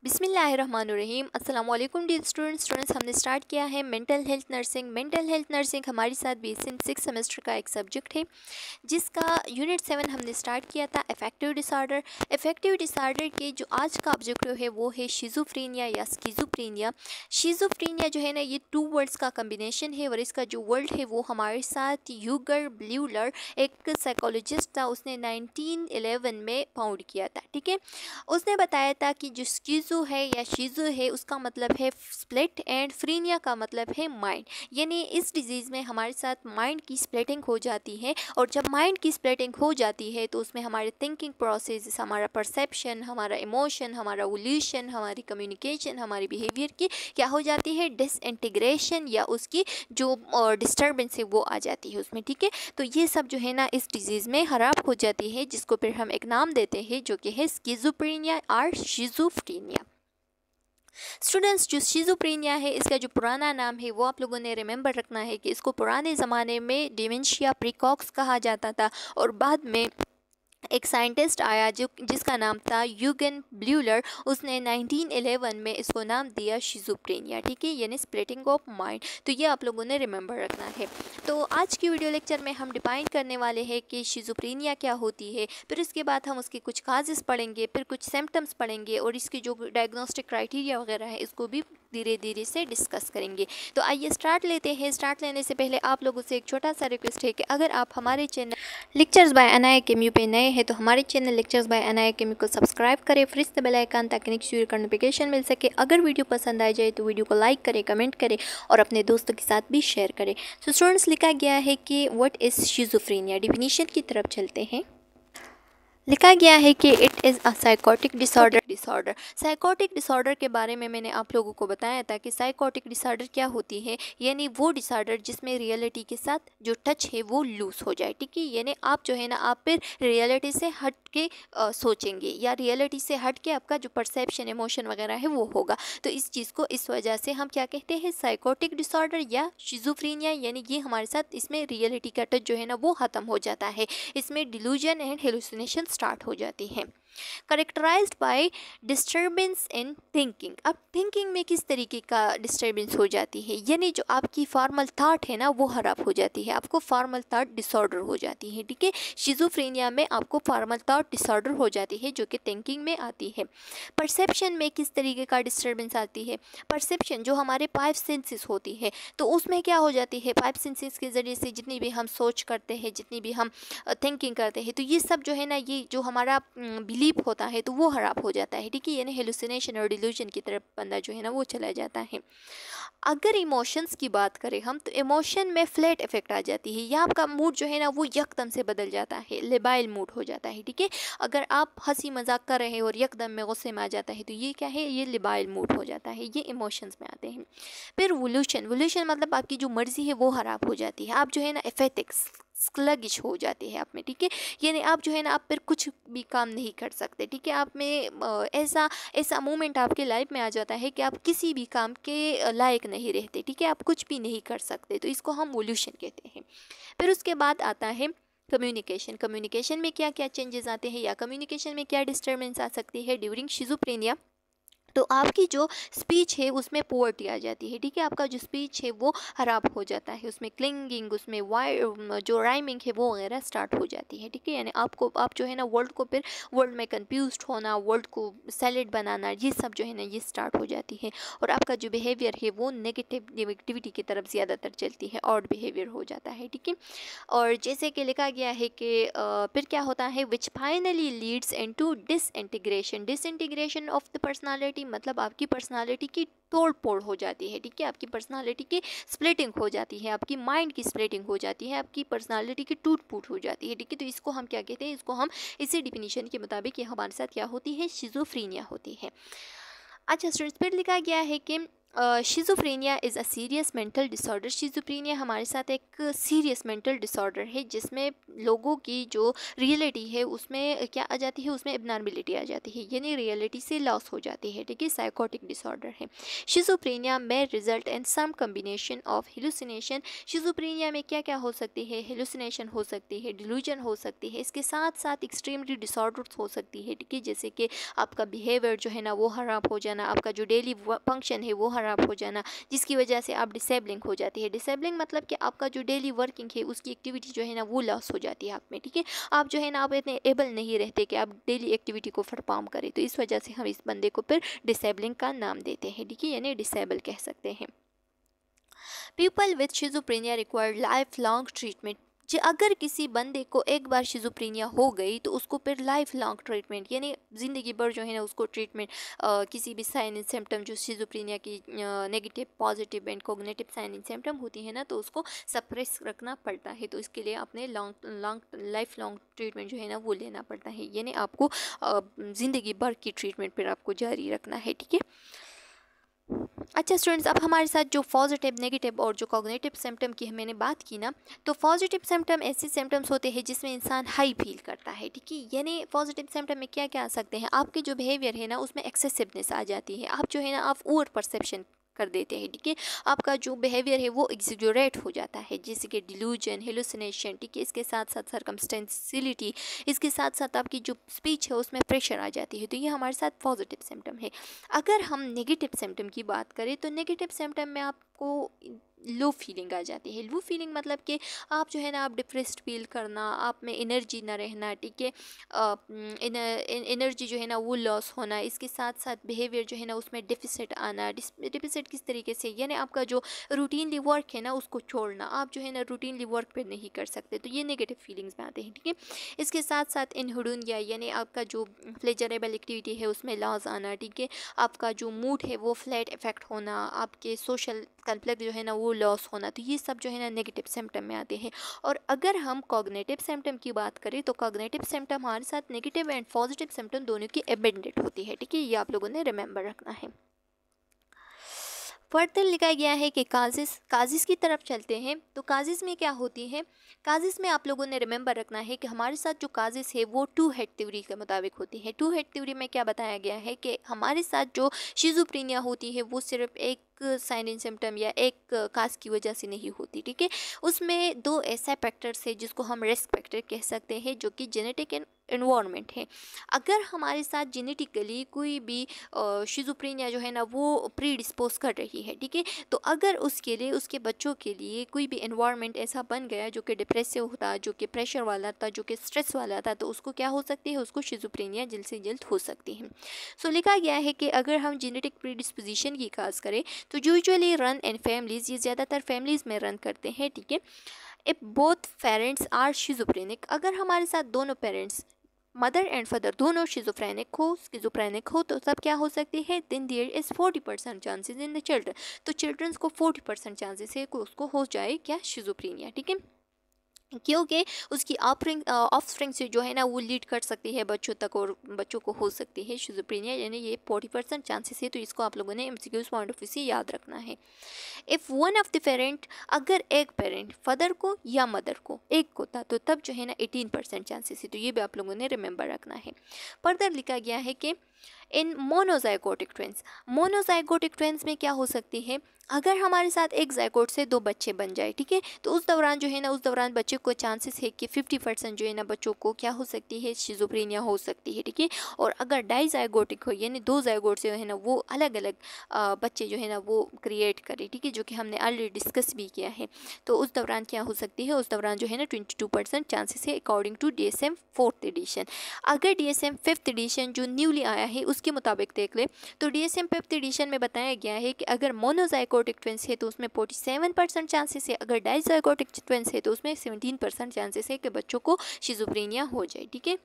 बिस्मिल्लाहिर्रहमानुर्रहीम। अस्सलाम वालेकुम dear students हमने स्टार्ट किया है मेंटल हेल्थ नर्सिंग हमारे साथ BSc 6 सेमेस्टर का एक सब्जेक्ट है जिसका यूनिट 7 हमने स्टार्ट किया था अफेक्टिव डिसऑर्डर के जो आज का ऑब्जेक्टिव है वो है शिज़ोफ्रेनिया या स्किज़ोफ्रेनिया। शिज़ोफ्रेनिया जो है ना ये 2 वर्ड्स का कम्बिनेशन है और इसका जो वर्ड है वो हमारे साथ यूगर ब्ल्यूलर एक साइकोलॉजिस्ट था, उसने 1911 में फाउंड किया था। ठीक है, उसने बताया था कि जो स्किज़ो है या शिज़ो है उसका मतलब है स्प्लिट एंड फ्रीनिया का मतलब है माइंड, यानी इस डिजीज़ में हमारे साथ माइंड की स्प्लिटिंग हो जाती है और जब माइंड की स्प्लिटिंग हो जाती है तो उसमें हमारे थिंकिंग प्रोसेस, हमारा परसेप्शन, हमारा इमोशन, हमारा वोल्यूशन, हमारी कम्युनिकेशन, हमारी बिहेवियर की क्या हो जाती है डिसइंटीग्रेशन या उसकी जो डिस्टर्बेंस है वो आ जाती है उसमें। ठीक है, तो ये सब जो है ना इस डिजीज़ में खराब हो जाती है जिसको फिर हम एक नाम देते हैं जो कि है स्किज़ोफ्रेनिया और शिज़ोफ्रेनिया। स्टूडेंट्स जो शिज़ोफ्रेनिया है इसका जो पुराना नाम है वो आप लोगों ने रिमेंबर रखना है कि इसको पुराने ज़माने में डिमेंशिया प्रीकॉक्स कहा जाता था और बाद में एक साइंटिस्ट आया जिसका नाम था यूगन ब्ल्यूलर, उसने 1911 में इसको नाम दिया शिज़ोफ्रेनिया। ठीक है, यानी स्प्लिटिंग ऑफ माइंड। तो ये आप लोगों ने रिमेंबर रखना है। तो आज की वीडियो लेक्चर में हम डिफाइन करने वाले हैं कि शिज़ोफ्रेनिया क्या होती है, फिर इसके बाद हम उसके कुछ काजेस पढ़ेंगे, फिर कुछ सिम्टम्स पढ़ेंगे और इसकी जो डायग्नोस्टिक क्राइटेरिया वगैरह है इसको भी धीरे धीरे से डिस्कस करेंगे। तो आइए स्टार्ट लेते हैं। स्टार्ट लेने से पहले आप लोगों से एक छोटा सा रिक्वेस्ट है कि अगर आप हमारे channel lectures bye Anaya academy पे नए हैं तो हमारे channel lectures bye Anaya academy को सब्सक्राइब करें, फ्रिज द बेल आइकन ताकि नेक्स्ट वीडियो का नोटिफिकेशन मिल सके। अगर वीडियो पसंद आ जाए तो वीडियो को लाइक करें, कमेंट करें और अपने दोस्तों के साथ भी शेयर करें। तो स्टूडेंट्स लिखा गया है कि व्हाट इज़ शिज़ोफ्रेनिया। डिफिनीशन की तरफ चलते हैं। लिखा गया है कि it is a psychotic disorder. Psychotic disorder के बारे में मैंने आप लोगों को बताया था कि साइकोटिक डिसऑर्डर क्या होती है, यानी वो डिसऑर्डर जिसमें रियलिटी के साथ जो टच है वो लूज हो जाए। ठीक है, यानी आप जो है ना आप फिर रियलिटी से हट के सोचेंगे या रियलिटी से हट के आपका जो परसेप्शन, इमोशन वगैरह है वो होगा। तो इस चीज़ को इस वजह से हम क्या कहते हैं साइकोटिक डिसऑर्डर या शिज़ोफ्रेनिया, यानी ये हमारे साथ इसमें रियलिटी का टच जो है ना वो ख़त्म हो जाता है, इसमें डिल्यूजन एंड हेलुसिनेशन स्टार्ट हो जाती है। Characterised by disturbance in thinking. अब थिंकिंग में किस तरीके का डिस्टर्बेंस हो जाती है, यानी जो आपकी फॉर्मल थाट है ना वो खराब हो जाती है, आपको फॉर्मल थाट डिसऑर्डर हो जाती है। ठीक है, शिज़ोफ्रेनिया में आपको फॉर्मल थाट डिसऑर्डर हो जाती है जो कि थिंकिंग में आती है। परसेप्शन में किस तरीके का डिस्टर्बेंस आती है, परसेप्शन जो हमारे 5 सेंसेस होती है तो उसमें क्या हो जाती है 5 सेंसेस के ज़रिए से जितनी भी हम सोच करते हैं, जितनी भी हम थिंकिंग करते हैं तो ये सब जो है ना ये जो हमारा बिलीफ होता है तो वो खराब हो जाता है। ठीक है, यानी हेलुसिनेशन और डिल्यूजन की तरफ बंदा जो है ना वो चला जाता है। अगर इमोशंस की बात करें हम तो इमोशन में फ्लैट इफेक्ट आ जाती है या आपका मूड जो है ना वो यकदम से बदल जाता है, लेबाइल मूड हो जाता है। ठीक है, अगर आप हंसी मजाक कर रहे हैं और यकदम में गुस्से में आ जाता है तो ये क्या है, ये लेबाइल मूड हो जाता है, ये इमोशंस में आते हैं। फिर वोल्यूशन मतलब आपकी जो मर्जी है वो खराब हो जाती है, आप जो है ना एफेटिक्स स्लगिश हो जाती है आप में। ठीक है, यानी आप जो है ना आप फिर कुछ भी काम नहीं कर सकते। ठीक है, आप में ऐसा ऐसा मोमेंट आपके लाइफ में आ जाता है कि आप किसी भी काम के लायक नहीं रहते। ठीक है, आप कुछ भी नहीं कर सकते, तो इसको हम वोल्यूशन कहते हैं। फिर उसके बाद आता है कम्युनिकेशन में क्या क्या चेंजेस आते हैं या कम्युनिकेशन में क्या डिस्टर्बेंस आ सकती है ड्यूरिंग शिज़ोफ्रेनिया। तो आपकी जो स्पीच है उसमें पुअर्टी आ जाती है। ठीक है, आपका जो स्पीच है वो खराब हो जाता है, उसमें क्लिंगिंग, उसमें जो राइमिंग है वो वगैरह स्टार्ट हो जाती है। ठीक है, यानी आप जो है ना वर्ड को फिर वर्ड में कंफ्यूज होना, वर्ड को सैलेड बनाना, ये सब जो है ना ये स्टार्ट हो जाती है और आपका जो बिहेवियर है वो नेगेटिविटी की तरफ ज़्यादातर चलती है, ऑड बिहेवियर हो जाता है। ठीक है, और जैसे कि लिखा गया है कि फिर क्या होता है which finally leads into disintegration of the personality, मतलब आपकी पर्सनालिटी की तोड़ फोड़ हो जाती है। ठीक है, आपकी पर्सनालिटी की स्प्लिटिंग हो जाती है, आपकी माइंड की स्प्लिटिंग हो जाती है, आपकी पर्सनालिटी की टूट फूट हो जाती है। ठीक है, तो इसको हम क्या कहते हैं, इसको हम इसी डिफिनीशन के मुताबिक ये हमारे साथ क्या होती है शिज़ोफ्रेनिया होती है। अच्छा स्टूडेंट्स, फिर लिखा गया है कि schizophrenia is a serious mental disorder. Schizophrenia हमारे साथ एक सीरियस मेंटल डिसऑर्डर है जिसमें लोगों की जो रियलिटी है उसमें क्या आ जाती है, उसमें एबनॉर्मलिटी आ जाती है, यानी रियलिटी से लॉस हो जाती है, ठीक है। साइकोटिक डिसऑर्डर है। शिज़ोफ्रेनिया में result in some combination of hallucination. Schizophrenia में क्या क्या हो सकती है, हेलुसिनेशन हो सकती है, डिलूजन हो सकती है, इसके साथ साथ एक्सट्रीमली डिसऑर्डर्स हो सकती है, ठीक है। जैसे कि आपका बिहेवियर जो है ना वो ख़राब हो जाना, आपका जो डेली फंक्शन है वो ख़राब हो जाना, जिसकी वजह से आप डिसेबलिंग हो जाती है। डिसेबलिंग मतलब कि आपका जो डेली वर्किंग है उसकी एक्टिविटी जो है ना वो लॉस हो जाती है आप में, ठीक है। आप जो है ना आप इतने एबल नहीं रहते कि आप डेली एक्टिविटी को परफॉर्म करें, तो इस वजह से हम इस बंदे को फिर डिसेबलिंग का नाम देते हैं, ठीक है, यानी डिसेबल कह सकते हैं। People with schizophrenia require life long treatment. अगर किसी बंदे को एक बार शिज़ोफ्रेनिया हो गई तो उसको फिर लाइफ लॉन्ग ट्रीटमेंट, यानी ज़िंदगी भर जो है ना उसको ट्रीटमेंट, किसी भी साइन एंड सिम्टम जो शिज़ोफ्रेनिया की negative positive and cognitive sign and symptom होती है ना, तो उसको सप्रेस रखना पड़ता है। तो इसके लिए अपने लाइफ लॉन्ग ट्रीटमेंट जो है ना वो लेना पड़ता है, यानी आपको ज़िंदगी भर की ट्रीटमेंट फिर आपको जारी रखना है, ठीक है। अच्छा स्टूडेंट्स, अब हमारे साथ जो पॉजिटिव, नेगेटिव और जो कॉग्निटिव सिम्टम की मैंने बात की ना, तो पॉजिटिव सिम्टम ऐसे सिम्टम्स होते हैं जिसमें इंसान हाई फील करता है, ठीक है। यानी पॉजिटिव सिम्टम में क्या क्या आ सकते हैं, आपके जो बिहेवियर है ना उसमें एक्सेसिवनेस आ जाती है, आप जो है ना आप ओवर परसेप्शन कर देते हैं, ठीक है। आपका जो बिहेवियर है वो एग्जैजरेट हो जाता है, जैसे कि डिलूजन, हेलुसिनेशन, ठीक है। इसके साथ साथ सर्कमस्टेंशियलिटी, इसके साथ साथ आपकी जो स्पीच है उसमें प्रेशर आ जाती है, तो ये हमारे साथ पॉजिटिव सिम्टम है। अगर हम नेगेटिव सिम्टम की बात करें तो नेगेटिव सिम्टम में आपको लो फीलिंग आ जाती है। लो फीलिंग मतलब कि आप जो है ना आप डिप्रेस्ड फील करना, आप में एनर्जी ना रहना, ठीक है, एनर्जी जो है ना वो लॉस होना, इसके साथ साथ बिहेवियर जो है ना उसमें डिफिसिट आना। डिफिसिट किस तरीके से, यानी आपका जो रूटीनली वर्क है ना उसको छोड़ना, आप जो है ना रूटीनली वर्क पे नहीं कर सकते, तो ये नेगेटिव फीलिंग्स में आते हैं, ठीक है। इसके साथ साथ इनहुडुनिया, यानी आपका जो प्लेजरेबल एक्टिविटी है उसमें लॉस आना, ठीक है। आपका जो मूड है वो फ्लैट इफेक्ट होना, आपके सोशल कॉन्फ्लिक्ट जो है ना वो लॉस होना, तो ये सब जो है ना नेगेटिव सिम्टम में आते हैं। और अगर हम कॉग्निटिव सिम्टम की बात करें तो कॉग्निटिव सिम्टम हमारे साथ नेगेटिव एंड पॉजिटिव सिम्टम दोनों की एबेंडेंट होती है, ठीक है, ये आप लोगों ने रिमेंबर रखना है। फर्दर लिखा गया है कि काजिस की तरफ चलते हैं, तो काजिस में क्या होती है, काजिस में आप लोगों ने रिमेंबर रखना है कि हमारे साथ जो काजिस है वो टू हेड थ्योरी के मुताबिक होती है। टू हेड थ्योरी में क्या बताया गया है कि हमारे साथ जो शिज़ोफ्रेनिया होती है वो सिर्फ एक साइन एंड सिम्टम या एक काज की वजह से नहीं होती, ठीक है। उसमें दो ऐसा फैक्टर्स है जिसको हम रिस्क फैक्टर कह सकते हैं, जो कि जेनेटिक एंड एनवायरनमेंट है। अगर हमारे साथ जेनेटिकली कोई भी शिज़ोफ्रेनिया जो है ना वो प्री डिस्पोज कर रही है, ठीक है, तो अगर उसके लिए, उसके बच्चों के लिए कोई भी एनवायरनमेंट ऐसा बन गया जो कि डिप्रेसिव होता, जो कि प्रेशर वाला था, जो कि स्ट्रेस वाला था, तो उसको क्या हो सकती है, उसको शिज़ोफ्रेनिया जल्द से जल्द हो सकती है। सो लिखा गया है कि अगर हम जेनेटिक प्री डिस्पोजिशन की बात करें तो यूजुअली रन इन फैमिलीज, ये ज़्यादातर फैमिलीज़ में रन करते हैं, ठीक है। If both parents are schizophrenic, अगर हमारे साथ दोनों पेरेंट्स, मदर एंड फादर, दोनों स्किज़ोफ्रेनिक हो तो तब क्या हो सकती है, then there is 40% chances in the children, तो चिल्ड्रंस को 40% चांसेस है कि उसको हो जाए क्या, शिज़ोफ्रेनिया, ठीक है, क्योंकि उसकी ऑफस्प्रिंग से जो है ना वो लीड कर सकती है बच्चों तक और बच्चों को हो सकती है शिज़ोफ्रेनिया, यानी ये 40% चांसेस है, तो इसको आप लोगों ने एमसीक्यूज़ पॉइंट ऑफ व्यू से याद रखना है। If one of the parent, अगर एक पेरेंट फादर को या मदर को एक को था तो तब जो है ना 18% चांसेस है, तो ये भी आप लोगों ने रिमेंबर रखना है। फर्दर लिखा गया है कि इन मोनोजाइगोटिक ट्विंस, मोनोजाइगोटिक ट्विंस में क्या हो सकती है, अगर हमारे साथ एक जाइगोट से दो बच्चे बन जाए, ठीक है, तो उस दौरान जो है ना, उस दौरान बच्चे को चांसेस है कि 50% जो है ना बच्चों को क्या हो सकती है, शिज़ोफ्रेनिया हो सकती है, ठीक है। और अगर डाइजाइगोटिक हो, यानी दो जाइगोट से है ना वो अलग अलग बच्चे जो है ना वो क्रिएट करे, ठीक है, जो कि हमने ऑलरेडी डिस्कस भी किया है, तो उस दौरान क्या हो सकती है, उस दौरान जो है ना 22% चांसेस है according to DSM 4th edition. अगर DSM 5th एडिशन जो न्यूली आया है उसके मुताबिक देख ले, तो DSM 5th एडिशन में बताया गया है कि अगर मोनोजाइगोटिक ट्विंस है तो उसमें 47% चांसेस है, अगर डाइजाइगोटिक ट्विंस है तो उसमें 17% चांसेस है कि बच्चों को शिज़ोफ्रेनिया हो जाए, ठीक है।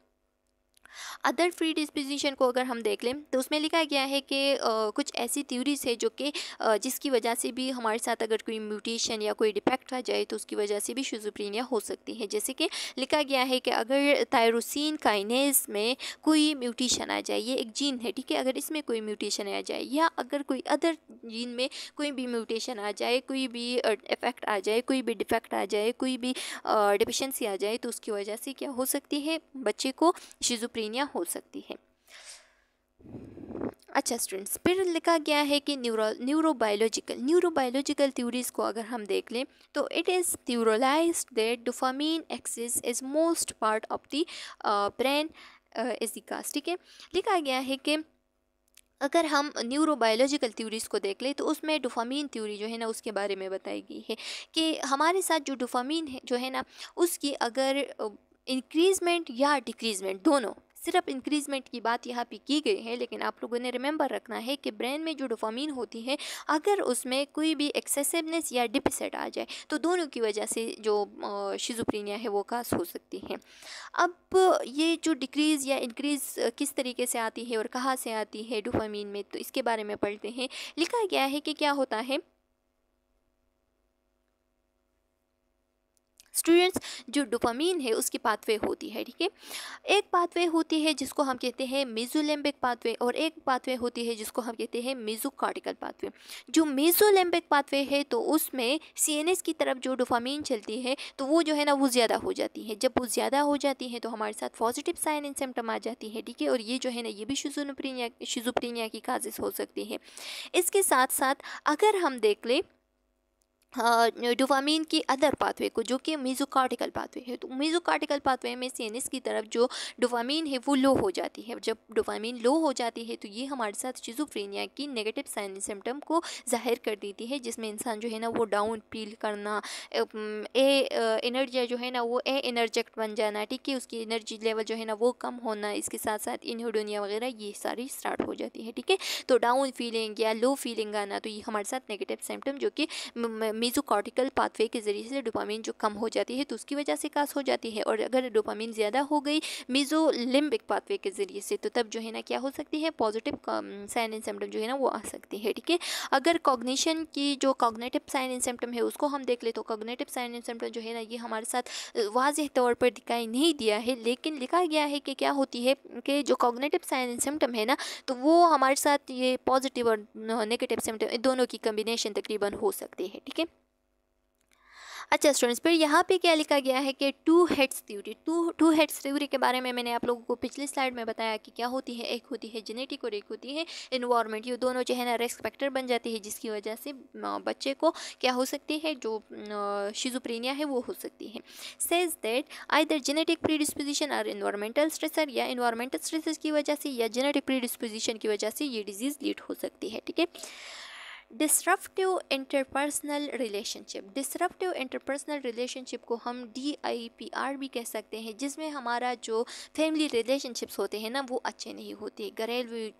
अदर फ्री डिस्पोजिशन को अगर हम देख लें तो उसमें लिखा गया है कि कुछ ऐसी थ्योरीज है जो कि जिसकी वजह से भी हमारे साथ अगर कोई म्यूटेशन या कोई डिफेक्ट आ जाए तो उसकी वजह से भी शिज़ोफ्रेनिया हो सकती है। जैसे कि लिखा गया है कि अगर थायरोसिन काइनेज में कोई म्यूटेशन आ जाए, ये एक जीन है, ठीक है, अगर इसमें कोई म्यूटेशन आ जाए या अगर कोई अदर जीन में कोई भी म्यूटेशन आ जाए, कोई भी इफेक्ट आ जाए, कोई भी डिफेक्ट आ जाए, कोई भी डिफिशेंसी आ जाए तो उसकी वजह से क्या हो सकती है, बच्चे को शिज़ोफ्रेनिया हो सकती है। अच्छा स्टूडेंट्स, फिर लिखा गया है कि न्यूरोबायोलॉजिकल थ्योरीज को अगर हम देख लें तो it is theorized that dopamine axis is most part of the brain is the cast, ठीक है। लिखा गया है कि अगर हम न्यूरोबायोलॉजिकल थ्योरीज को देख लें तो उसमें डोपामिन थ्योरी जो है ना उसके बारे में बताई गई है कि हमारे साथ जो डोपामिन है जो है ना उसकी अगर इंक्रीजमेंट या डिक्रीजमेंट दोनों, सिर्फ इंक्रीजमेंट की बात यहाँ पे की गई है, लेकिन आप लोगों ने रिमेंबर रखना है कि ब्रेन में जो डोपामिन होती है अगर उसमें कोई भी एक्सेसिवनेस या डिफिसिट आ जाए तो दोनों की वजह से जो शिज़ोफ्रेनिया है वो काज हो सकती है। अब ये जो डिक्रीज़ या इंक्रीज़ किस तरीके से आती है और कहाँ से आती है डोपामिन में, तो इसके बारे में पढ़ते हैं। लिखा गया है कि क्या होता है स्टूडेंट्स, जो डोपामिन है उसकी पाथवे होती है, ठीक है। एक पाथवे होती है जिसको हम कहते हैं मेसोलिम्बिक पाथवे और एक पाथवे होती है जिसको हम कहते हैं मेसोकॉर्टिकल पाथवे। जो मेसोलिम्बिक पाथवे है तो उसमें सीएनएस की तरफ जो डोपामिन चलती है तो वो जो है ना वो ज़्यादा हो जाती है। जब वो ज़्यादा हो जाती है तो हमारे साथ पॉजिटिव साइन एंड सिम्टम आ जाती है, ठीक है, और ये जो है ना ये भी शिज़ोफ्रेनिया की काजिज़ हो सकती है। इसके साथ साथ अगर हम देख लें डोपामिन की अदर पाथवे को जो कि मेसोकॉर्टिकल पाथवे है, तो मेसोकॉर्टिकल पाथवे में सीएनएस की तरफ जो डोपामिन है वो लो हो जाती है। जब डोपामिन लो हो जाती है तो ये हमारे साथ शिज़ोफ्रेनिया की नेगेटिव साइन सिम्टम को जाहिर कर देती है, जिसमें इंसान जो है ना वो डाउन फील करना, एनर्जी जो है ना वो एनर्जेक्ट बन जाना, ठीक है, उसकी एनर्जी लेवल जो है ना वो कम होना, इसके साथ साथ इनहिडोनिया वगैरह ये सारी स्टार्ट हो जाती है, ठीक है। तो डाउन फीलिंग या लो फीलिंग आना, तो ये हमारे साथ नेगेटिव सिम्टम जो कि मेसोकॉर्टिकल पाथवे के ज़रिए से डोपामिन जो कम हो जाती है तो उसकी वजह से काज हो जाती है। और अगर डोपामिन ज़्यादा हो गई मेसोलिम्बिक पाथवे के ज़रिए से तो तब जो है ना क्या हो सकती है, पॉजिटिव साइन एंड सिम्टम जो है ना वो आ सकती है, ठीक है। अगर कॉग्निशन की जो कॉग्निटिव साइन एंड सिम्टम है उसको हम देख ले तो कॉग्निटिव साइन एंड सिम्टम जो है ना ये हमारे साथ वाज़ेह तौर पर दिखाई नहीं दिया है, लेकिन लिखा गया है कि क्या होती है कि जो कॉग्निटिव साइन एंड सिम्टम है ना तो वो हमारे साथ ये पॉजिटिव और नेगेटिव सिम्टम दोनों की कम्बिनेशन तकरीबन हो सकती है, ठीक है। अच्छा स्टूडेंट्स, फिर यहाँ पे क्या लिखा गया है कि two heads theory, two heads theory के बारे में मैंने आप लोगों को पिछली स्लाइड में बताया कि क्या होती है। एक होती है जेनेटिक और एक होती है इन्वायरमेंट। ये दोनों जो है ना रिस्क फैक्टर बन जाती है जिसकी वजह से बच्चे को क्या हो सकती है, जो शिज़ोफ्रेनिया है वो हो सकती है। Says that either genetic predisposition और इन्वायरमेंटल स्ट्रेसर, या इन्वायरमेंटल स्ट्रेसर की वजह से या जेनेटिक प्रीडिस्पोजिशन की वजह से ये डिजीज़ लीड हो सकती है, ठीक है। डिसरप्टिव इंटरपर्सनल रिलेशनशिप को हम DIPR भी कह सकते हैं, जिसमें हमारा जो फैमिली रिलेशनशिप्स होते हैं ना वो अच्छे नहीं होते। घरेलू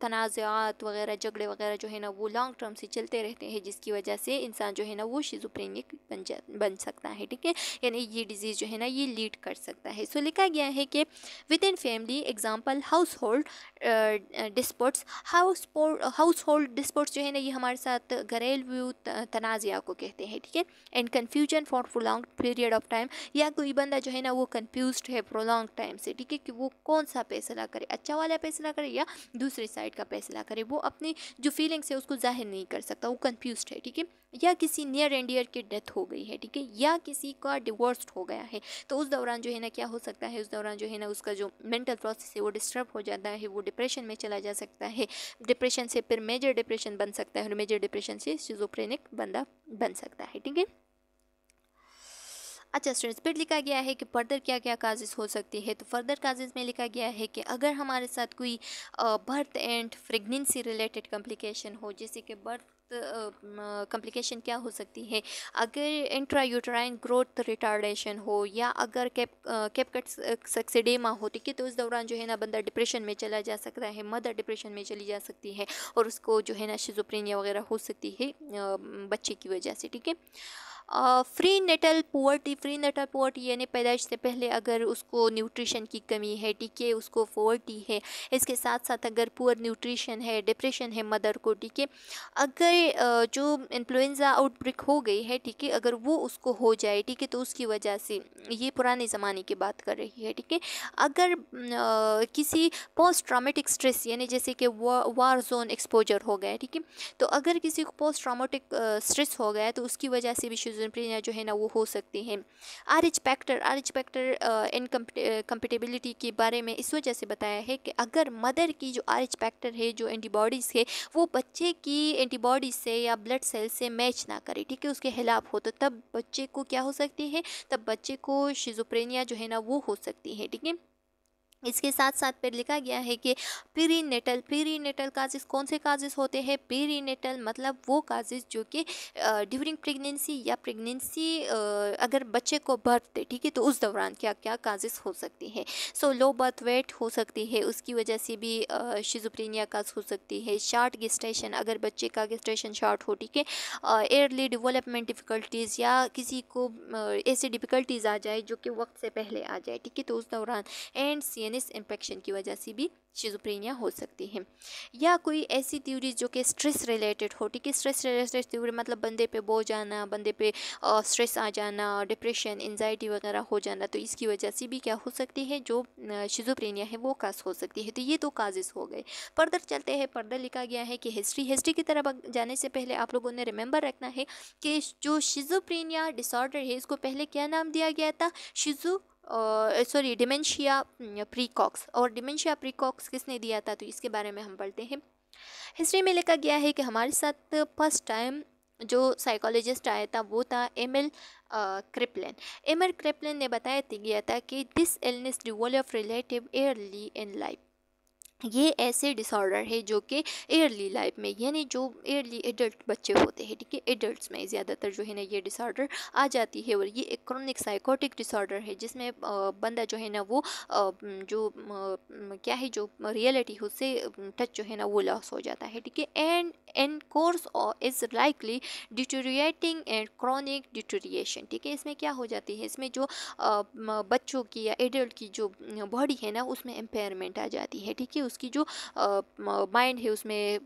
तनाज़ात वगैरह, झगड़े वगैरह जो है ना वो लॉन्ग टर्म से चलते रहते हैं, जिसकी वजह से इंसान जो है ना वो शिज़ोफ्रेनिक बन सकता है, ठीक है, यानी ये डिजीज़ जो है ना ये लीड कर सकता है। सो लिखा गया है कि with in family example house hold disputes, house hold disputes जो है ना ये हमारे साथ घरेलू तनाज़ा को कहते हैं, ठीक है। And confusion for prolong period of time, या कोई बंदा जो है ना वो कन्फ्यूज्ड है प्रोलॉन्ग टाइम से, ठीक है, कि वो कौन सा फैसला करे, अच्छा वाला फैसला करे या दूसरी साइड का फैसला करे, वो अपनी जो फीलिंग्स है उसको जाहिर नहीं कर सकता, वो कंफ्यूज्ड है, ठीक है। या किसी नियर एंड डियर की डेथ हो गई है, ठीक है, या किसी का डिवोर्स हो गया है, तो उस दौरान जो है ना क्या हो सकता है, उस दौरान जो है ना उसका जो मेंटल प्रोसेस है वो डिस्टर्ब हो जाता है, वो डिप्रेशन में चला जा सकता है, डिप्रेशन से फिर मेजर डिप्रेशन बन सकता है और मेजर डिप्रेशन से शिज़ोफ्रेनिक बंदा बन सकता है, ठीक है। अच्छा स्टूडेंट्स, फिर लिखा गया है कि फर्दर क्या क्या काजेज़ हो सकती है। तो फर्दर काजेज़ में लिखा गया है कि अगर हमारे साथ कोई birth and pregnancy related complication हो, जैसे कि बर्थ कॉम्प्लिकेशन क्या हो सकती है, अगर इंट्रायूटराइन ग्रोथ रिटार्डेशन हो, या अगर कैपकट सक्सेडेमा हो, ठीक है, तो उस दौरान जो है ना बंदा डिप्रेशन में चला जा सकता है, मदर डिप्रेशन में चली जा सकती है और उसको जो है ना शिज़ोफ्रेनिया वगैरह हो सकती है बच्चे की वजह से, ठीक है। फ्री नेटल पुअर्टी यानी पैदाइश से पहले अगर उसको न्यूट्रिशन की कमी है, ठीक है, उसको पोवर्टी है, इसके साथ साथ अगर पुअर न्यूट्रिशन है, डिप्रेशन है मदर को, ठीक है, अगर जो इन्फ्लुएंजा आउटब्रेक हो गई है, ठीक है, अगर वो उसको हो जाए, ठीक है, तो उसकी वजह से, ये पुराने ज़माने की बात कर रही है, ठीक है, अगर किसी पोस्ट ट्रॉमेटिक स्ट्रेस यानी जैसे कि वार जोन एक्सपोजर हो गया, ठीक है, तो अगर किसी को पोस्ट ट्रॉमेटिक स्ट्रेस हो गया तो उसकी वजह से भी शिज़ोफ्रेनिया जो है ना वो हो सकती है। आरएच फैक्टर इनकम्पेटिबिलिटी के बारे में इस वजह से बताया है कि अगर मदर की जो आरएच फैक्टर है, जो एंटीबॉडीज़ है, वो बच्चे की एंटीबॉडीज से या ब्लड सेल से मैच ना करे, ठीक है, उसके खिलाफ हो, तो तब बच्चे को क्या हो सकती है, तब बच्चे को शिज़ोफ्रेनिया जो है ना वो हो सकती है, ठीक है। इसके साथ साथ पर लिखा गया है कि पीरीनेटल काजेस, कौन से काजेस होते हैं? पीरीनेटल मतलब वो काजेस जो कि ड्यूरिंग प्रेगनेंसी या प्रेगनेंसी अगर बच्चे को बर्थ दे, ठीक है, तो उस दौरान क्या क्या काजेस हो सकती है। सो लो बर्थ वेट हो सकती है, उसकी वजह से भी शिज़ोफ्रेनिया काज हो सकती है। शार्ट गेस्टेशन, अगर बच्चे का गेस्टेशन शार्ट हो, ठीक है, एयरली डेवलपमेंट डिफ़िकल्टीज़ या किसी को ऐसी डिफ़िकल्टीज़ आ जाए जो कि वक्त से पहले आ जाए, ठीक है, तो उस दौरान एंड सीएनएस इन्फेक्शन की वजह से भी शिज़ोफ्रेनिया हो सकती है। या कोई ऐसी थ्योरी जो कि स्ट्रेस रिलेटेड हो, ठीक है, स्ट्रेस रिलेटेड थ्योरी मतलब बंदे पे बोझ आना, बंदे पे स्ट्रेस आ जाना, डिप्रेशन, एंजाइटी वगैरह हो जाना, तो इसकी वजह से भी क्या हो सकती है, जो शिज़ोफ्रेनिया है वो काज हो सकती है। तो ये तो काजेस हो गए। फर्दर चलते हैं, फर्दर लिखा गया है कि हिस्ट्री की तरफ जाने से पहले आप लोगों ने रिमेंबर रखना है कि जो शिज़ोफ्रेनिया डिसऑर्डर है इसको पहले क्या नाम दिया गया था? डिमेंशिया प्रीकॉक्स। और डिमेंशिया प्रीकॉक्स किसने दिया था, तो इसके बारे में हम पढ़ते हैं। हिस्ट्री में लिखा गया है कि हमारे साथ फर्स्ट टाइम जो साइकोलॉजिस्ट आया था वो था एमिल क्रिपलिन ने बताया गया था कि this illness develop relative early in life. ये ऐसे डिसऑर्डर है जो कि एयरली लाइफ में, यानी जो एयरली एडल्ट बच्चे होते हैं, ठीक है, एडल्ट्स में ज़्यादातर जो है ना ये डिसऑर्डर आ जाती है। और ये एक क्रोनिक साइकोटिक डिसऑर्डर है जिसमें बंदा जो है ना वो क्या है, जो रियलिटी है उससे टच जो है ना वो लॉस हो जाता है, ठीक है। And course is likely deteriorating and chronic deterioration, ठीक है। इसमें क्या हो जाती है, इसमें जो बच्चों की या एडल्ट की जो बॉडी है ना उसमें इम्पेयरमेंट आ जाती है, ठीक है। उसकी जो माइंड है उसमें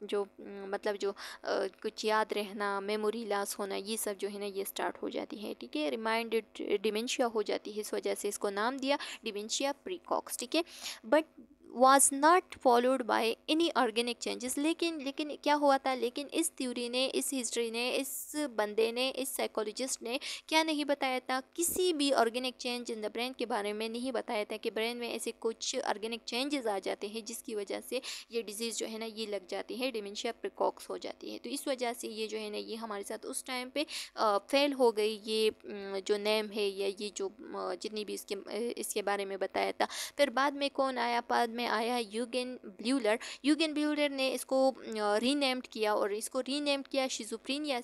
जो मतलब जो कुछ याद रहना, मेमोरी लॉस होना, ये सब जो है ना ये स्टार्ट हो जाती है, ठीक है। रिमाइंडेड डिमेंशिया हो जाती है, इस वजह से इसको नाम दिया डिमेंशिया प्रीकॉक्स, ठीक है। But was not followed by any organic changes। लेकिन क्या हुआ था, लेकिन इस थ्योरी ने, इस हिस्ट्री ने, इस बंदे ने, इस साइकोलॉजिस्ट ने क्या नहीं बताया था, किसी भी organic change in the brain के बारे में नहीं बताया था कि ब्रेन में ऐसे कुछ ऑर्गेनिक चेंजेस आ जाते हैं जिसकी वजह से ये डिजीज़ जो है ना ये लग जाती है, डिमेंशिया प्रीकॉक्स हो जाती है। तो इस वजह से ये जो है ना ये हमारे साथ उस टाइम पे फेल हो गई ये जो नेम है या ये जो जितनी भी इसके बारे में बताया था। फिर बाद में कौन आया, बाद में आया यूगेन ब्यूलर ने इसको रीनेम्ड किया और इसको रीनेम्ड किया शिज़ोफ्रेनिया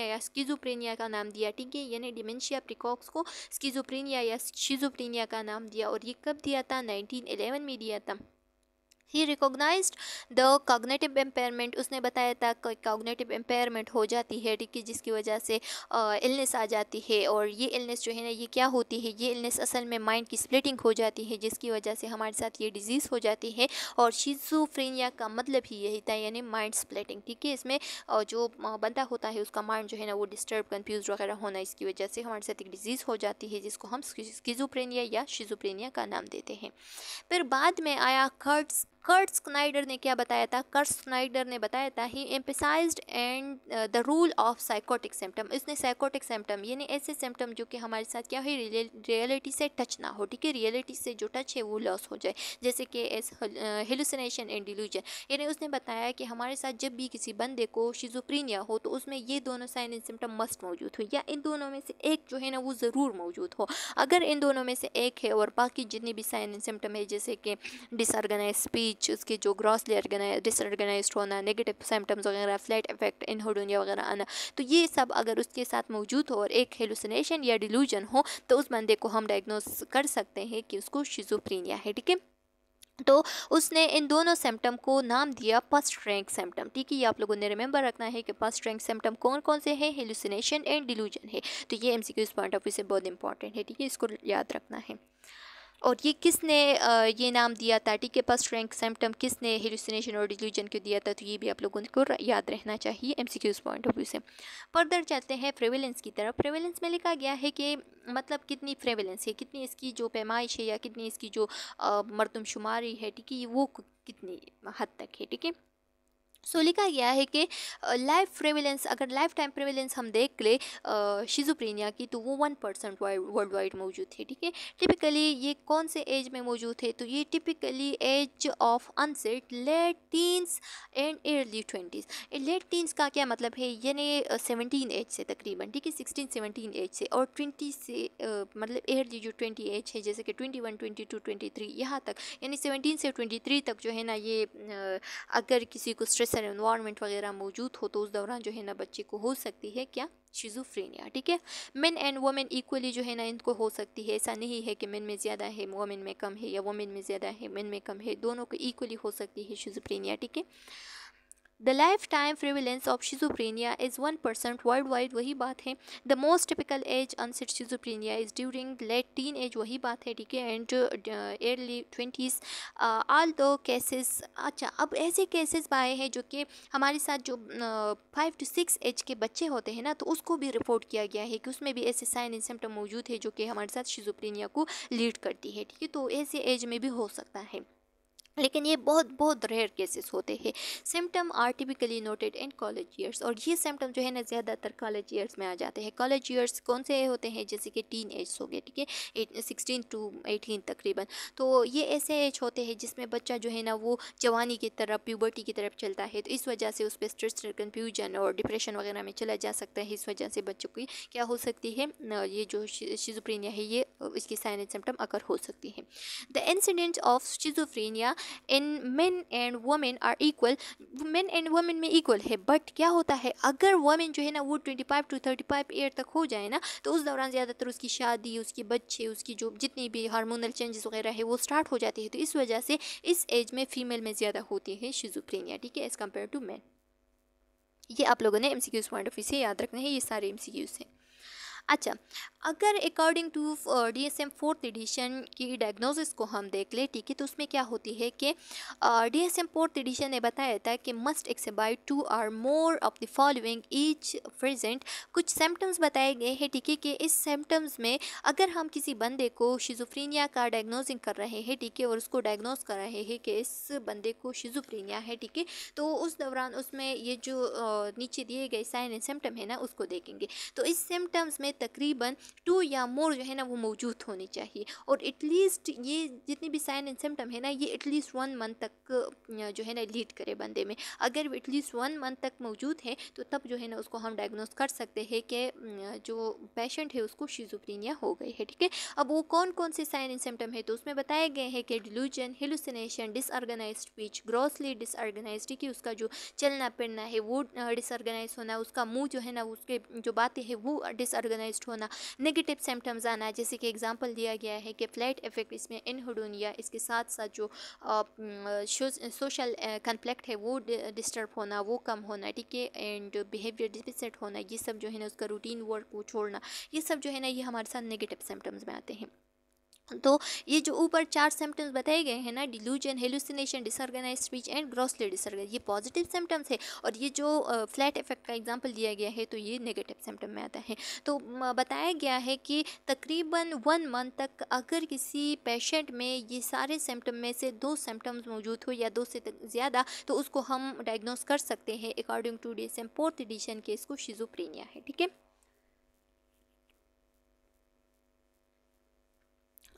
या स्किज़ोफ्रेनिया का नाम दिया, ठीक है। यानी डिमेंशिया प्रीकॉक्स को स्किज़ोफ्रेनिया या शिज़ोफ्रेनिया का नाम दिया। और ये कब दिया था? 1911 में दिया था। ही रिकॉग्नाइज्ड द कॉग्निटिव इम्पेयरमेंट, उसने बताया था कि कॉग्निटिव इम्पेयरमेंट हो जाती है, ठीक है, जिसकी वजह से इलनेस आ जाती है। और ये इलनेस जो है ना ये क्या होती है, ये इलनेस असल में माइंड की स्प्लिटिंग हो जाती है जिसकी वजह से हमारे साथ ये डिजीज़ हो जाती है। और शिज़ोफ्रेनिया का मतलब ही यही था, यानी माइंड स्प्लिटिंग, ठीक है। इसमें जो बंदा होता है उसका माइंड जो है ना वो डिस्टर्ब, कन्फ्यूज वगैरह होना, इसकी वजह से हमारे साथ एक डिजीज़ हो जाती है जिसको हम स्किज़ोफ्रेनिया या शिज़ोफ्रेनिया का नाम देते हैं। फिर बाद में आया कर्ट स्नाइडर ने क्या बताया था? कर्ट स्नाइडर ने बताया था he emphasized and the role of psychotic symptom. इसने साइकोटिक सिम्टम यानी ऐसे सिम्टम जो कि हमारे साथ क्या है, रियलिटी से टच ना हो, ठीक है, रियलिटी से जो टच है वो लॉस हो जाए, जैसे कि हेलुसिनेशन एंड डिल्यूजन। यानी उसने बताया कि हमारे साथ जब भी किसी बंदे को शिज़ोफ्रेनिया हो तो उसमें ये दोनों साइन एंड सिम्टम मस्ट मौजूद हो, या इन दोनों में से एक जो है ना वो ज़रूर मौजूद हो। अगर इन दोनों में से एक है और बाकी जितने भी साइन एंड सिम्टम है, जैसे कि डिसऑर्गेनाइज स्पीच, उसके जो ग्रॉसली डिसऑर्गेनाइज्ड होना, नेगेटिव सिम्टम्स वगैरह, फ्लैट इफेक्ट, इनहोडोनिया वगैरह आना, तो ये सब अगर उसके साथ मौजूद हो और एक हेलुसिनेशन या डिल्यूजन हो तो उस बंदे को हम डायग्नोस कर सकते हैं कि उसको शिज़ोफ्रेनिया है, ठीक है। तो उसने इन दोनों सिम्टम को नाम दिया फर्स्ट रैंक सिम्टम। ठीक है, ये आप लोगों ने रिमेंबर रखना है कि फर्स्ट रैंक सिम्टम कौन कौन से हैं, हेलुसिनेशन एंड डिल्यूजन है। तो ये एमसीक्यूज पॉइंट ऑफ व्यू से बहुत इंपॉर्टेंट है। ठीक है, इसको याद रखना है। और ये किसने ये नाम दिया था, ठीक है, फर्स्ट रैंक सिम्टम किसने हेलुसिनेशन और डिल्यूजन को दिया था, तो ये भी आप लोगों को याद रहना चाहिए एमसीक्यूज पॉइंट ऑफ व्यू से। फर्दर चलते हैं प्रेवेलेंस की तरफ। प्रेवेलेंस में लिखा गया है कि मतलब कितनी प्रेवेलेंस है, कितनी इसकी जो पैमाइश है या कितनी इसकी जो मरदमशुमारी है, ठीक है, वो कितनी हद तक है। ठीक है, सो लिखा गया है कि लाइफ प्रेवेलेंस, अगर लाइफ टाइम प्रेवेलेंस हम देख ले शिज़ोफ्रेनिया की, तो वो 1% वर्ल्ड वाइड मौजूद है। ठीक है, टिपिकली ये कौन से एज में मौजूद है, तो ये typically age of onset late teens and early 20s। Late teens का क्या मतलब है, यानी 17 एज से तकरीबन, ठीक है, 16-17 एज से, और 20 से मतलब अर्ली जो 20 एज है, जैसे कि 21, 22, 23 यहाँ तक, यानी 17 से 23 तक जो है ना, ये अगर किसी को स्ट्रेस एनवायरनमेंट वगैरह मौजूद हो तो उस दौरान जो है ना बच्चे को हो सकती है क्या, शिज़ोफ्रेनिया। ठीक है, मेन एंड वुमेन इक्वली जो है ना इनको हो सकती है। ऐसा नहीं है कि मेन में ज़्यादा है वुमेन में कम है, या वुमेन में ज़्यादा है मेन में कम है, दोनों को इक्वली हो सकती है शिज़ोफ्रेनिया। ठीक है, the life time prevalence of schizophrenia is 1% world wide, वही बात है। The most typical age onset schizophrenia is during late teen age, वही बात है। ठीक है, and early 20s although cases. अच्छा, अब ऐसे केसेस पाए हैं जो कि हमारे साथ जो 5 to 6 एज के बच्चे होते हैं ना, तो उसको भी रिपोर्ट किया गया है कि उसमें भी ऐसे साइन एंड सिम्टम मौजूद है जो कि हमारे साथ शिज़ोफ्रेनिया को लीड करती है। ठीक है, तो ऐसे एज में भी हो सकता है, लेकिन ये बहुत बहुत रेयर केसेस होते हैं। Symptom are typically noted in college years, और ये सिम्टम जो है ना ज़्यादातर कॉलेज ईयर्स में आ जाते हैं। कॉलेज ईयर्स कौन से होते हैं, जैसे कि टीन एज हो गए, ठीक है, 16 to 18 तकरीबन। तो ये ऐसे एज होते हैं जिसमें बच्चा जो है ना वो जवानी की तरफ, प्यूबर्टी की तरफ चलता है, तो इस वजह से उस पर स्ट्रेस, कन्फ्यूजन और डिप्रेशन वगैरह में चला जा सकता है। इस वजह से बच्चों की क्या हो सकती है, ये जो शिज़ोफ्रेनिया है, ये इसकी साइन एंड सिम्टम अकर हो सकती है। The incident of schizophrenia in men and women are equal, men and women में इक्वल है, बट क्या होता है, अगर वुमेन जो है ना वो 25 to 35 ईयर तक हो जाए ना, तो उस दौरान ज़्यादातर उसकी शादी, उसके बच्चे, उसकी जो जितनी भी हार्मोनल चेंजेस वगैरह है वो स्टार्ट हो जाती है। तो इस वजह से इस एज में फीमेल में ज़्यादा होती है शिज़ोफ्रेनिया। ठीक है, एज़ कम्पेयर टू मैन। ये आप लोगों ने एमसीक्यूज़ पॉइंट ऑफ व्यू से याद रखना है, ये सारे एमसीक्यूज़ हैं। अच्छा, अगर according to DSM 4th edition की डायग्नोसिस को हम देख ले, ठीक है, तो उसमें क्या होती है कि DSM 4th एडिशन ने बताया था कि must exhibit 2 or more of the following each present. कुछ सिम्टम्स बताए गए हैं, ठीक है, कि इस सिम्टम्स में अगर हम किसी बंदे को शिज़ोफ्रेनिया का डायग्नोसिंग कर रहे हैं, ठीक है, और उसको डायग्नोस कर रहे हैं कि इस बंदे को शिज़ोफ्रेनिया है, ठीक है, तो उस दौरान उसमें ये जो नीचे दिए गए साइन एंड सिम्टम है ना उसको देखेंगे। तो इस सिम्टम्स में तकरीबन 2 या मोर जो है ना वो मौजूद होनी चाहिए, और एटलीस्ट ये जितनी भी साइन एंड सिम्टम है ना, ये एटलीस्ट 1 मंथ तक जो है ना लीड करे बंदे में। अगर एटलीस्ट 1 मंथ तक मौजूद है तो तब जो है ना उसको हम डायग्नोस कर सकते हैं कि जो पेशेंट है उसको शिज़ोफ्रेनिया हो गई है। ठीक है, अब वो कौन कौन से साइन एंड सिम्टम है, तो उसमें बताए गए हैं कि delusion, hallucination, disorganised speech, grossly disorganised, कि उसका जो चलना फिरना है वो डिसऑर्गेनाइज होना, उसका मुंह जो है ना उसके जो बातें हैं वो डिसऑर्गेनाइज होना, नेगेटिव सिम्टम्स आना, जैसे कि एग्जांपल दिया गया है कि फ्लैट इफेक्ट, इसमें इनहिडोनिया, इसके साथ साथ जो सोशल कॉन्फ्लिक्ट है वो डिस्टर्ब होना, वो कम होना, ठीक है, एंड बिहेवियर डिफिसिट होना, ये सब जो है ना उसका रूटीन वर्क को छोड़ना, ये सब जो है ना ये हमारे साथ नेगेटिव सिम्टम्स में आते हैं। तो ये जो ऊपर 4 सिम्टम्स बताए गए हैं ना, delusion, hallucination, disorganised speech and grossly disorganised, ये पॉजिटिव सिम्टम्स है, और ये जो फ्लैट इफेक्ट का एग्जांपल दिया गया है तो ये नेगेटिव सिम्टम में आता है। तो बताया गया है कि तकरीबन 1 मंथ तक अगर किसी पेशेंट में ये सारे सिम्टम में से 2 सिम्टम्स मौजूद हो या 2 से ज़्यादा, तो उसको हम डायग्नोस कर सकते हैं according to DSM 4th addition के, इसको शिज़ोफ्रेनिया है। ठीक है,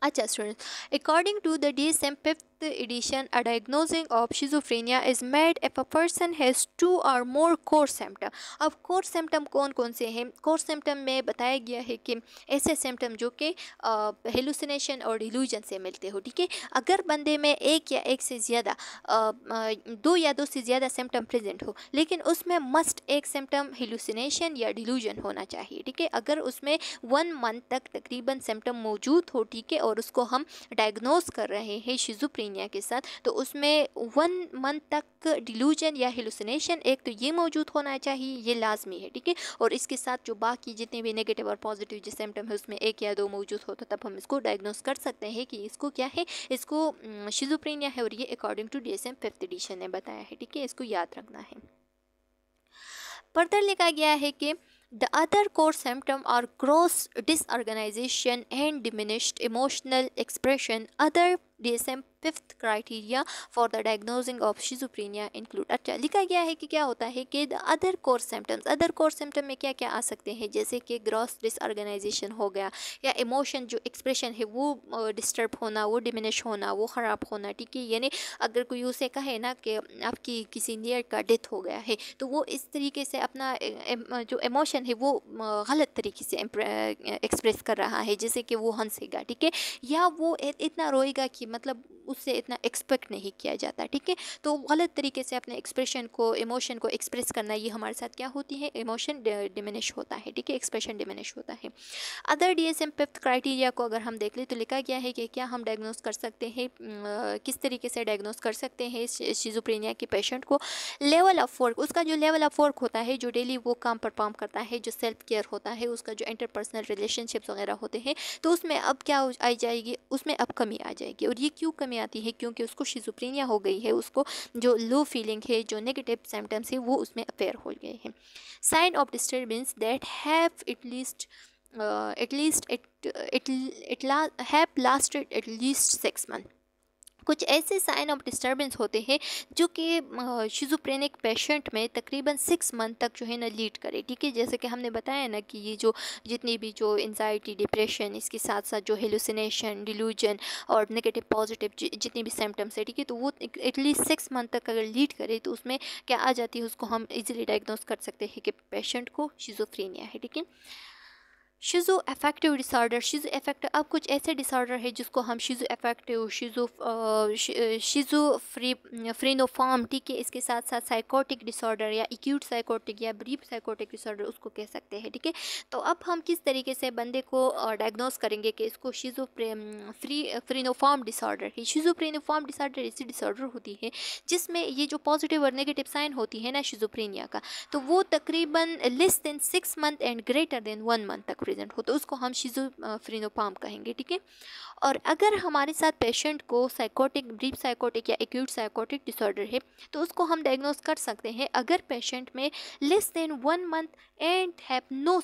अच्छा students, according to the DSM 5th edition, a diagnosing of schizophrenia is made if a person has 2 or more core symptom। अब core symptom कौन कौन से हैं, core symptom में बताया गया है कि ऐसे symptom जो कि hallucination और delusion से मिलते हो। ठीक है, अगर बंदे में एक या एक से ज़्यादा 2 या 2 से ज़्यादा symptom प्रेजेंट हो, लेकिन उसमें मस्ट एक symptom hallucination या delusion होना चाहिए। ठीक है, अगर उसमें 1 मंथ तक तकरीबन symptom मौजूद हो, ठीक है, और उसको हम डायग्नोस कर रहे हैं शिज़ोफ्रेनिया शिजोफ्रेनिया के साथ, तो उसमें 1 मंथ तक डिलूजन या हेलुसिनेशन एक तो ये मौजूद होना चाहिए, ये लाजमी है, ठीक है। और इसके साथ जो बाकी जितने भी नेगेटिव और पॉजिटिव जो सिम्टम है उसमें 1 या 2 मौजूद हो, तो तब हम इसको डायग्नोस कर सकते हैं कि इसको क्या है, इसको शिजोफ्रेनिया है। और ये according to DSM 5th addition ने बताया है, ठीक है, इसको याद रखना है। फर्दर लिखा गया है कि the other core symptom are gross disorganization and diminished emotional expression. Other DSM 5th criteria for the diagnosing of schizophrenia include। अच्छा, लिखा गया है कि क्या होता है कि the other core symptoms, other core symptom में क्या क्या आ सकते हैं, जैसे कि gross disorganization हो गया, या emotion जो expression है वो डिस्टर्ब होना, वो डिमिनिश होना, वो ख़राब होना, ठीक है। यानी अगर कोई उसे कहे ना कि आपकी किसी नियर का डेथ हो गया है, तो वो इस तरीके से अपना जो इमोशन है वो गलत तरीके से एक्सप्रेस कर रहा है, जैसे कि वो हंसेगा, ठीक है, या वो इतना रोएगा कि मतलब उससे इतना एक्सपेक्ट नहीं किया जाता, ठीक है। तो गलत तरीके से अपने एक्सप्रेशन को, इमोशन को एक्सप्रेस करना, ये हमारे साथ क्या होती है, इमोशन डिमिनिश होता है, ठीक है, एक्सप्रेशन डिमिनिश होता है। अदर DSM 5th क्राइटेरिया को अगर हम देख लें तो लिखा गया है कि क्या हम डायग्नोस कर सकते हैं, किस तरीके से डायग्नोस कर सकते हैं शिजोफ्रेनिया के पेशेंट को। लेवल ऑफ वर्क, उसका जो लेवल ऑफ वर्क होता है, जो डेली वो काम परफॉर्म करता है, जो सेल्फ केयर होता है, उसका जो इंटरपर्सनल रिलेशनशिप्स वगैरह होते हैं, तो उसमें अब क्या आ जाएगी, उसमें अब कमी आ जाएगी। और ये क्यों कमी आती है, क्योंकि उसको शिजोफ्रेनिया हो गई है, उसको जो लो फीलिंग है, जो नेगेटिव सिम्टम्स है वो उसमें अपेयर हो गए हैं। Sign of disturbance that have have lasted at least 6 months। कुछ ऐसे साइन ऑफ डिस्टर्बेंस होते हैं जो कि शिजोफ्रेनिक पेशेंट में तकरीबन 6 मंथ तक जो है ना लीड करे, ठीक है। जैसे कि हमने बताया ना कि ये जो जितनी भी जो एंजाइटी, डिप्रेशन, इसके साथ साथ जो हेलुसिनेशन, डिलूजन और नेगेटिव पॉजिटिव जितनी भी सिम्टम्स है, ठीक है, तो वो एटलीस्ट 6 मंथ तक अगर लीड करे तो उसमें क्या आ जाती है, उसको हम इजीली डायग्नोस कर सकते हैं कि पेशेंट को शिजोफ्रेनिया है, ठीक है। शिजो अफेक्टिव डिसऑर्डर, शिजो अफेक्टिव, अब कुछ ऐसे डिसऑर्डर है जिसको हम शिजो अफेक्टिव, फ्रीनोफॉर्म, ठीक है, इसके साथ साथ साइकोटिक डिसऑर्डर या एक्यूट साइकोटिक या ब्रीफ साइकोटिक डिसऑर्डर उसको कह सकते हैं, ठीक है। तो अब हम किस तरीके से बंदे को डायग्नोस करेंगे कि इसको फ्रीनोफॉर्म डिसऑर्डर है। शिजोफ्रेनिफॉर्म डिसऑर्डर ऐसी डिसऑर्डर होती है जिसमें ये जो पॉजिटिव और नेगेटिव साइन होती है ना शिजोफ्रेनिया का, तो वो तकरीबन less than 6 month and greater than 1 month तक प्रेजेंट हो, तो उसको हम शिजोफ्रेनिफॉर्म कहेंगे, ठीक है। और अगर हमारे साथ पेशेंट को साइकोटिक, ब्रीफ साइकोटिक या एक्यूट साइकोटिक डिसऑर्डर है, तो उसको हम डायग्नोस कर सकते हैं अगर पेशेंट में less than 1 month and have no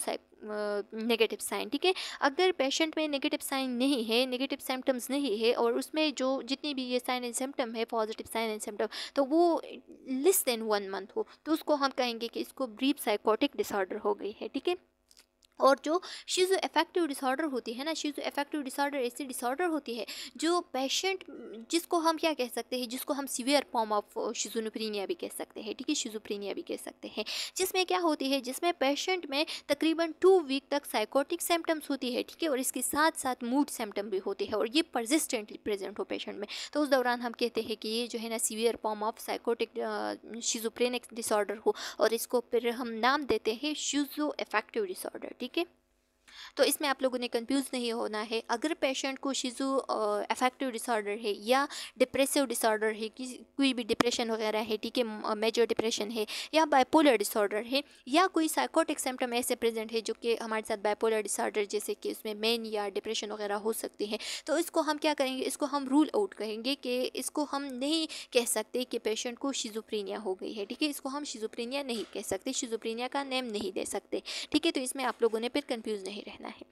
negative sign, ठीक है। अगर पेशेंट में नेगेटिव साइन नहीं है, नेगेटिव सिम्टम्स नहीं है, और उसमें जो जितनी भी ये साइन एंड सिम्टम है, पॉजिटिव साइन एंड सिम्टम, तो वो लेस देन 1 मंथ हो, तो उसको हम कहेंगे कि इसको ब्रीफ साइकोटिक डिसऑर्डर हो गई है, ठीक है। और जो शिजो अफेक्टिव डिसऑर्डर होती है ना, शिजो अफेक्टिव डिसऑर्डर ऐसी डिसऑर्डर होती है जो पेशेंट, जिसको हम क्या कह सकते हैं, जिसको हम सीवियर फॉर्म ऑफ शिजोफ्रेनिया भी कह सकते हैं, ठीक है, शिजोफ्रेनिया भी कह सकते हैं, जिसमें क्या होती है, जिसमें पेशेंट में तकरीबन 2 वीक तक साइकोटिक सिम्टम्स होती है, ठीक है, और इसके साथ साथ मूड सिम्टम भी होते हैं, और ये परसिस्टेंटली प्रेजेंट हो पेशेंट में, तो उस दौरान हम कहते हैं कि ये जो है ना severe form of psychotic schizophrenic disorder हो, और इसको फिर हम नाम देते हैं शिजो अफेक्टिव डिसऑर्डर, ठीक है। तो इसमें आप लोगों ने कंफ्यूज नहीं होना है। अगर पेशेंट को शिजो अफेक्टिव डिसऑर्डर है या डिप्रेसिव डिसऑर्डर है, कि कोई भी डिप्रेशन वगैरह है, ठीक है, मेजर डिप्रेशन है या बाइपोलर डिसऑर्डर है, या कोई साइकोटिक सिम्टम ऐसे प्रेजेंट है जो कि हमारे साथ बाइपोलर डिसऑर्डर जैसे कि उसमें मेन या डिप्रेशन वगैरह हो सकती है, तो इसको हम क्या करेंगे, इसको हम रूल आउट कहेंगे कि इसको हम नहीं कह सकते कि पेशेंट को शिजोफ्रेनिया हो गई है, ठीक है, इसको हम शिजोफ्रेनिया नहीं कह सकते, शिजोफ्रेनिया का नेम नहीं दे सकते, ठीक है। तो इसमें आप लोगों ने फिर कंफ्यूज नहीं रहना है।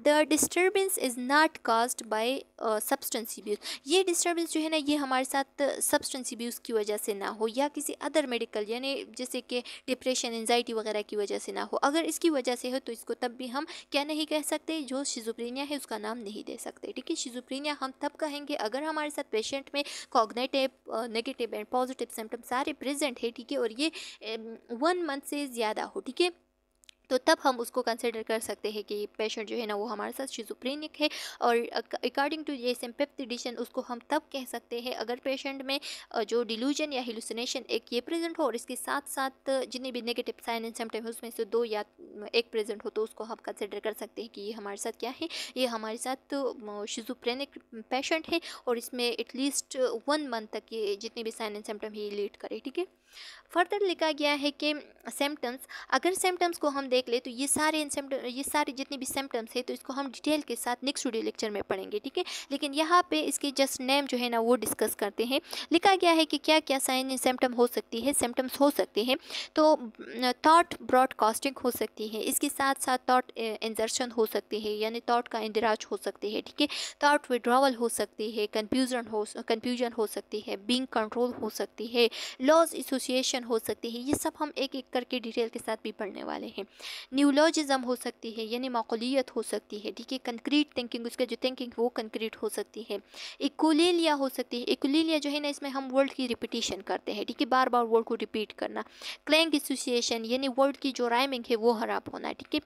The disturbance is not caused by substance abuse, ये डिस्टर्बेंस जो है ना, ये हमारे साथ सब्सटेंस अब्यूज़ की वजह से ना हो, या किसी अदर मेडिकल, यानी जैसे कि डिप्रेशन, एंजाइटी वगैरह की वजह से ना हो। अगर इसकी वजह से हो तो इसको तब भी हम क्या नहीं कह सकते, जो शिजोफ्रेनिया है उसका नाम नहीं दे सकते, ठीक है। शिजोफ्रेनिया हम तब कहेंगे अगर हमारे साथ पेशेंट में cognitive, negative and positive symptom सारे प्रेजेंट है, ठीक है, और ये 1 मंथ से ज़्यादा हो, ठीक है। तो तब हम उसको कंसिडर कर सकते हैं कि पेशेंट जो है ना वो हमारे साथ शिज़ोफ्रेनिक है। और according to DSM 5th addition उसको हम तब कह सकते हैं अगर पेशेंट में जो डिल्यूजन या हेलुसिनेशन एक ये प्रेजेंट हो और इसके साथ साथ जितने भी नेगेटिव साइन एंड सिम्टम है उसमें से 2 या 1 प्रेजेंट हो, तो उसको हम कंसिडर कर सकते हैं कि ये हमारे साथ क्या है, ये हमारे साथ शिज़ोफ्रेनिक पेशेंट है और इसमें एटलीस्ट 1 मंथ तक ये जितने भी साइन एंड सिम्टम है ये लीड करे। ठीक है। फर्दर लिखा गया है कि सिम्टम्स, अगर सिम्टम्स को हम देख ले तो ये सारे जितने भी सिम्टम्स है तो इसको हम डिटेल के साथ नेक्स्ट वीडियो लेक्चर में पढ़ेंगे। ठीक है। लेकिन यहाँ पे इसके जस्ट नेम जो है ना वो डिस्कस करते हैं। लिखा गया है कि क्या क्या साइन एंड सिम्टम हो सकती है, सिम्टम्स हो सकते हैं। तो थॉट ब्रॉडकास्टिंग हो सकती है, इसके साथ साथ थॉट इंजर्शन हो सकती है, यानी थॉट का इंदिराज हो सकती है। ठीक है। थॉट विड्रॉवल हो सकती है, कन्फ्यूजन हो सकती है, बीइंग कंट्रोल हो सकती है, लॉज एसोसिएशन हो सकती है। ये सब हम एक एक करके डिटेल के साथ भी पढ़ने वाले हैं। न्यूलॉजिज्म हो सकती है, यानी माकूलियत हो सकती है। ठीक है। कंक्रीट थिंकिंग, उसका जो थिंकिंग वो कंक्रीट हो सकती है। इक्विलिलिया हो सकती है, इक्विलिलिया जो है ना इसमें हम वर्ड की रिपीटिशन करते हैं। ठीक है। बार बार वर्ड को रिपीट करना। क्लैंग एसोसिएशन, यानी वर्ड की जो राइमिंग है वो खराब होना। ठीक है।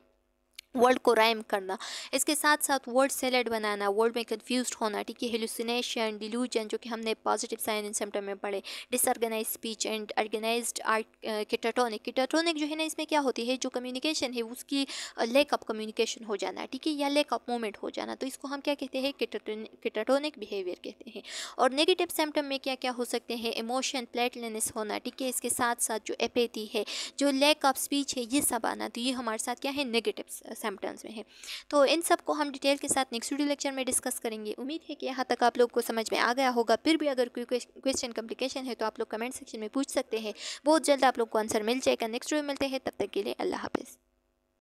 वर्ड को राइम करना, इसके साथ साथ वर्ड सेलेड बनाना, वर्ड में कंफ्यूज होना। ठीक है। हेलुसिनेशन, डिल्यूजन जो कि हमने पॉजिटिव साइन एंड सिम्टम में पढ़े, disorganize speech and organized art, catatonic जो है ना इसमें क्या होती है, जो कम्युनिकेशन है उसकी लैक ऑफ कम्युनिकेशन हो जाना। ठीक है। या लैक ऑफ मूवमेंट हो जाना, तो इसको हम क्या कहते हैं, केटाटोनिक बिहेवियर कहते हैं। और नेगेटिव सिम्टम में क्या क्या हो सकते हैं, इमोशन, प्लेटलेनेस होना। ठीक है। इसके साथ साथ जो एपेथी है, जो लैक ऑफ स्पीच है, ये सब आना, तो ये हमारे साथ क्या है, नेगेटिव सिम्टम्स में है। तो इन सब को हम डिटेल के साथ नेक्स्ट वीडियो लेक्चर में डिस्कस करेंगे। उम्मीद है कि यहाँ तक आप लोग को समझ में आ गया होगा। फिर भी अगर कोई क्वेश्चन कम्प्लिकेशन है तो आप लोग कमेंट सेक्शन में पूछ सकते हैं। बहुत जल्द आप लोग को आंसर मिल जाएगा। नेक्स्ट वीडियो मिलते हैं, तब तक के लिए अल्लाह हाफिज़।